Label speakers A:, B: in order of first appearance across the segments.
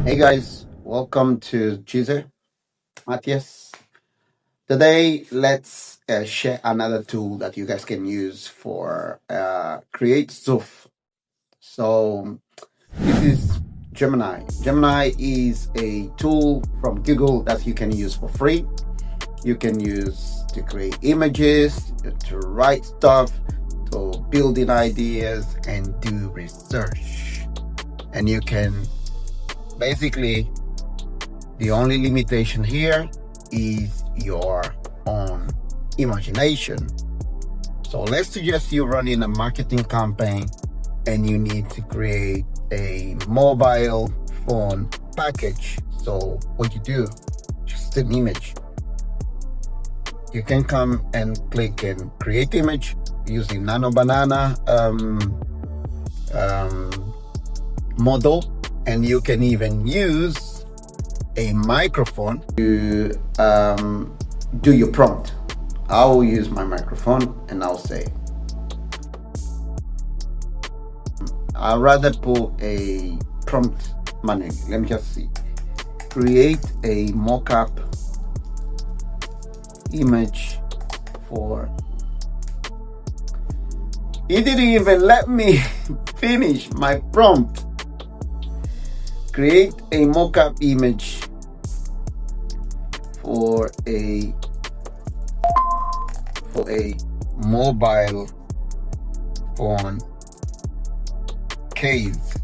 A: Hey guys, welcome to Tuesday. Matthias. Today, let's share another tool that you guys can use for create stuff. So, this is Gemini. Gemini is a tool from Google that you can use for free. You can use to create images, to write stuff, to building ideas, and do research. And you can basically the only limitation here is your own imagination. So let's suggest you're running a marketing campaign and you need to create a mobile phone package. So what you do, just an image. You can come and click and create image using Nano Banana model, and you can even use a microphone to do your prompt. I will use my microphone and I'll say, I'd rather put a prompt manually. Let me just see. Create a mock-up image for. It didn't even let me finish my prompt. Create a mock-up image for a mobile phone case.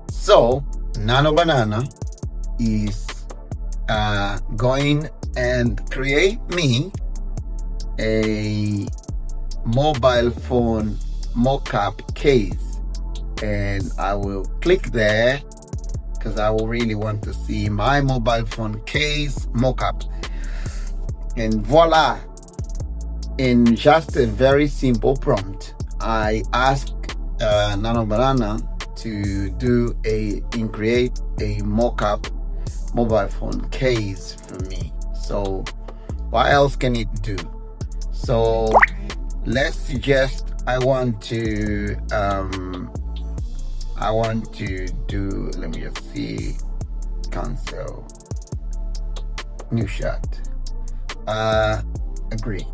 A: So Nano Banana is going and create me a mobile phone mock-up case, and I will click there because I will really want to see my mobile phone case mock-up. And voila, in just a very simple prompt, I ask Nano Banana to create a mock-up mobile phone case for me. So what else can it do? So let's suggest I want to do, let me just see, cancel, new shot, agree.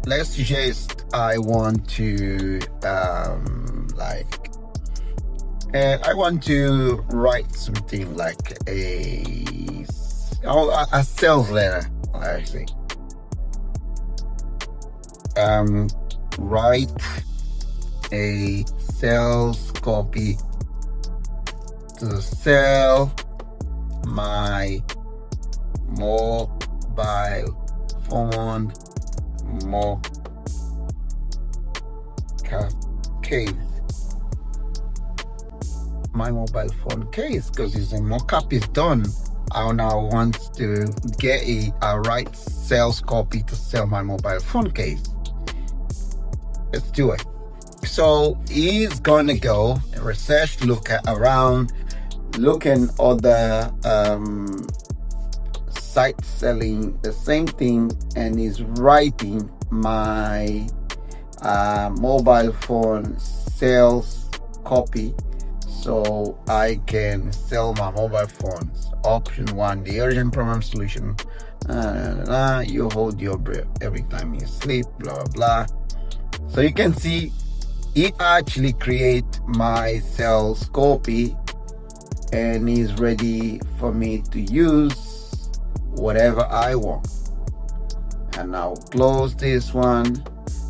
A: Let's suggest I want to I want to write something like a sales letter, actually. Write a sales copy to sell my mobile phone case. My mobile phone case, because it's a mock-up is done. I now want to get a right sales copy to sell my mobile phone case. Let's do it. So he's gonna go and research, look around, looking other sites selling the same thing, and he's writing my mobile phone sales copy so I can sell my mobile phones. Option 1, the urgent problem solution. You hold your breath every time you sleep, blah blah blah. So you can see it actually create my sales copy and is ready for me to use whatever I want. And I'll close this one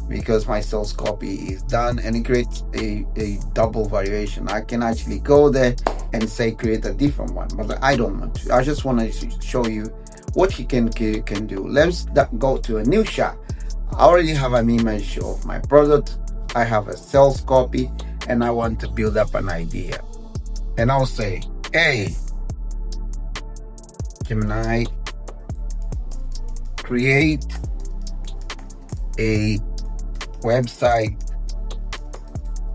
A: because my sales copy is done, and it creates a double variation. I can actually go there and say create a different one, but I don't want to. I just want to show you what you can do. Let's go to a new shot. I already have an image of my product. I have a sales copy, and I want to build up an idea. And I'll say, hey, Gemini, create a website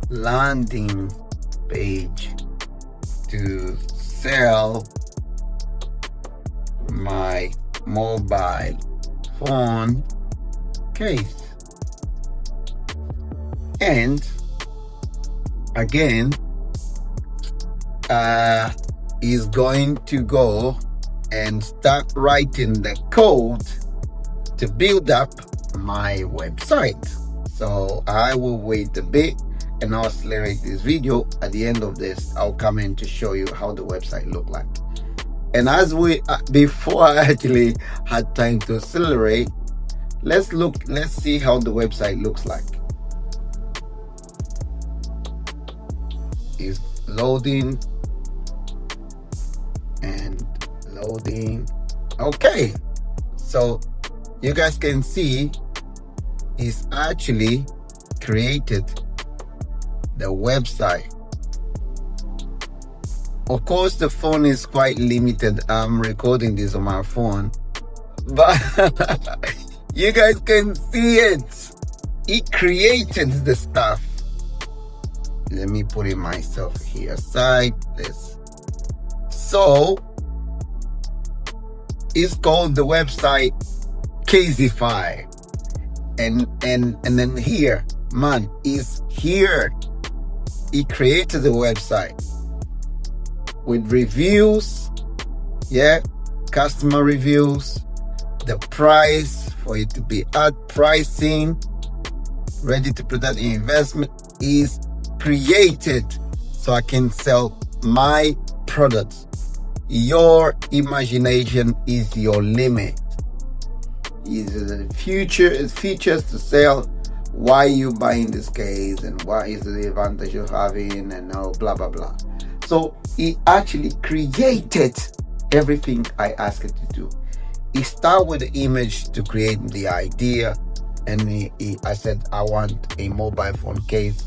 A: landing page to sell my mobile phone case. And again, is going to go and start writing the code to build up my website. So I will wait a bit and I'll accelerate this video. At the end of this, I'll come in to show you how the website look like. And as before I actually had time to accelerate, let's see how the website looks like. It's loading and loading. Okay, so you guys can see it's actually created the website. Of course, the phone is quite limited. I'm recording this on my phone, but you guys can see it. It created the stuff. Let me put it myself here aside. So it's called the website Casify, and then here, man, is here. He created the website with reviews, customer reviews, the price for it to be at pricing, ready to put that investment is created so I can sell my products. Your imagination is your limit. Is the future is features to sell. Why you buying this case and what is the advantage of having and blah blah blah. So he actually created everything I asked it to do. He started with the image to create the idea, and I said I want a mobile phone case.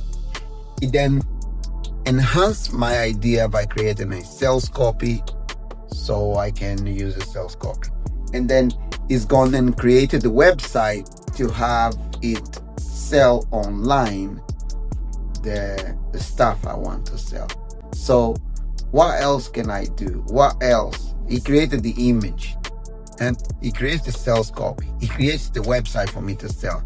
A: He then enhanced my idea by creating a sales copy, so I can use a sales copy. And then he's gone and created the website to have it sell online the stuff I want to sell. So what else can I do? What else? He created the image and he creates the sales copy. He creates the website for me to sell.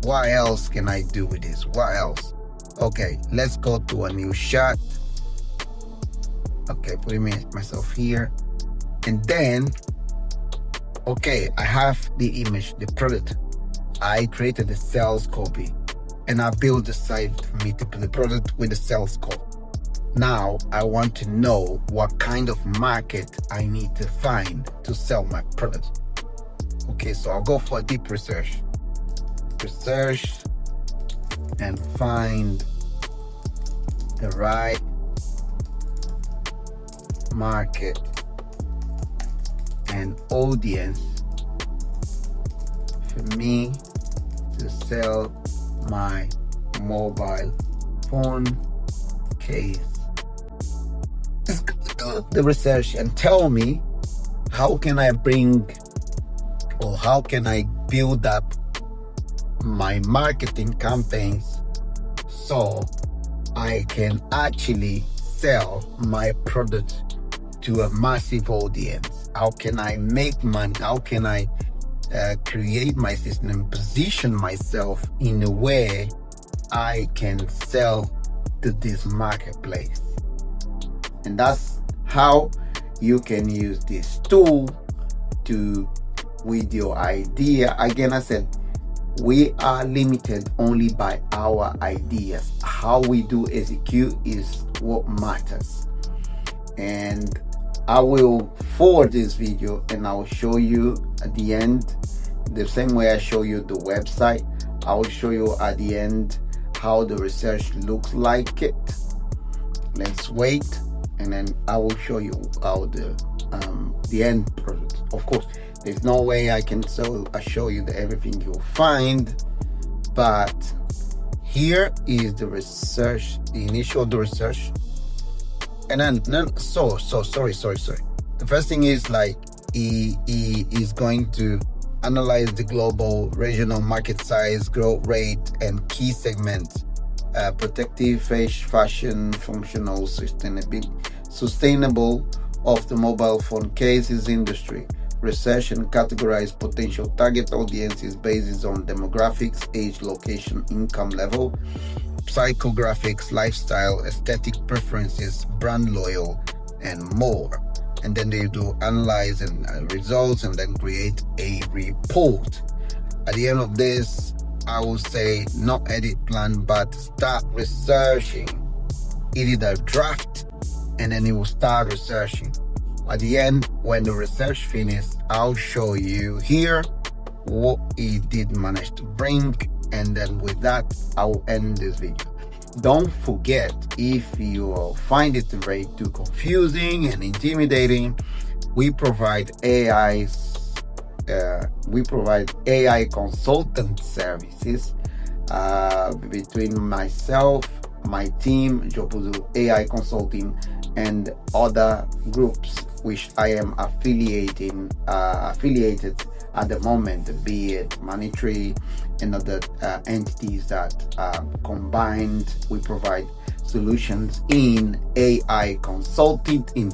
A: What else can I do with this? What else? Okay, let's go to a new shot. Okay, putting myself here. And then, okay, I have the image, the product. I created the sales copy and I built the site for me to put the product with the sales copy. Now I want to know what kind of market I need to find to sell my product. Okay, so I'll go for a deep research and find the right market and audience for me to sell my mobile phone case. Just do the research and tell me how can I bring or how can I build up my marketing campaigns so I can actually sell my product to a massive audience. How can I make money? How can I create my system and position myself in a way I can sell to this marketplace? And that's how you can use this tool to, with your idea. Again, I said, we are limited only by our ideas. How we do execute is what matters. And I will forward this video and I will show you at the end, the same way I show you the website, I will show you at the end how the research looks like it. Let's wait, and then I will show you how the end product. Of course, there's no way I can show you everything you'll find, but here is the research, the initial research. And then sorry. The first thing is like he is going to analyze the global regional market size, growth rate, and key segments: protective, fashion, functional, sustainable of the mobile phone cases industry. Research and categorize potential target audiences based on demographics, age, location, income level, psychographics, lifestyle, aesthetic preferences, brand loyal, and more. And then they do analyze and results, and then create a report. At the end of this, I will say not edit plan, but start researching. Edit a draft, and then it will start researching. At the end, when the research finishes, I'll show you here what it did manage to bring, and then with that, I will end this video. Don't forget, if you find it very too confusing and intimidating, we provide AI consultant services between myself, my team, Jopuzu AI Consulting, and other groups which I am affiliated at the moment, be it monetary and other entities that combined we provide solutions in AI consulting in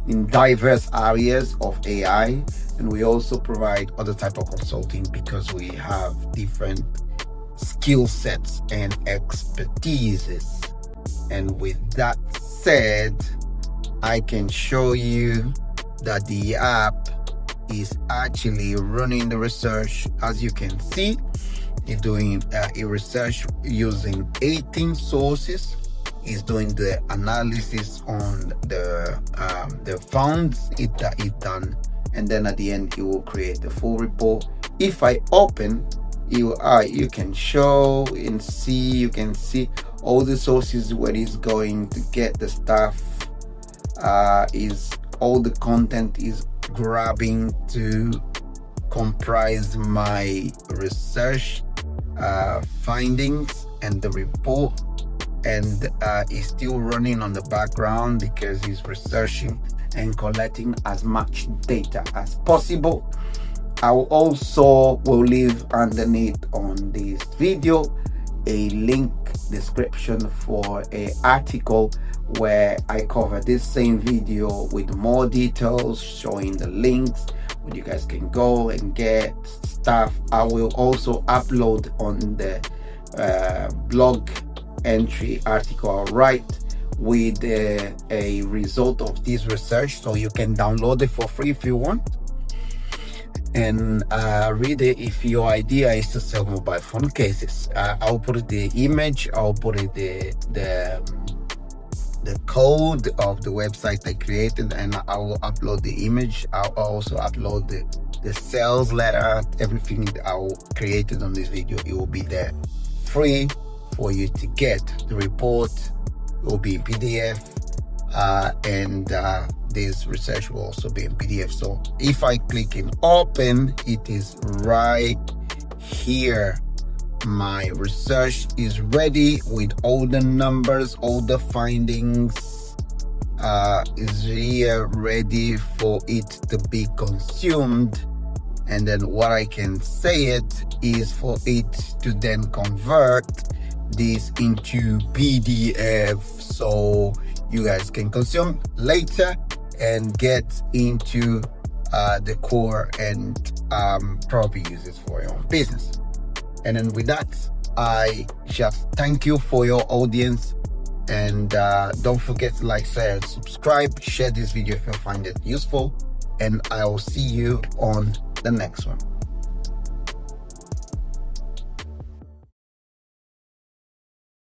A: in diverse areas of AI, and we also provide other type of consulting because we have different skill sets and expertises. And with that said, I can show you that the app is actually running the research. As you can see, it's doing a research using 18 sources. It's doing the analysis on the funds it done, and then at the end it will create the full report. If I open, you can show and see, you can see all the sources where it's going to get the stuff. Is all the content is grabbing to comprise my research findings and the report, and it's still running on the background because it's researching and collecting as much data as possible. I will leave underneath on this video a link description for an article where I cover this same video with more details, showing the links where you guys can go and get stuff. I will also upload on the blog entry article I'll write with a result of this research, so you can download it for free if you want and read it if your idea is to sell mobile phone cases. I'll put the image, I'll put it the code of the website I created, and I will upload the image. I'll also upload the sales letter, everything that I created on this video. It will be there free for you to get. The report will be in PDF, and this research will also be in PDF. So if I click in open, it is right here. My research is ready with all the numbers, all the findings is here ready for it to be consumed. And then what I can say it is for it to then convert this into PDF, so you guys can consume later and get into the core and probably use it for your own business. And then with that, I just thank you for your audience, and don't forget to like, share, and subscribe. Share this video if you find it useful, and I will see you on the next one.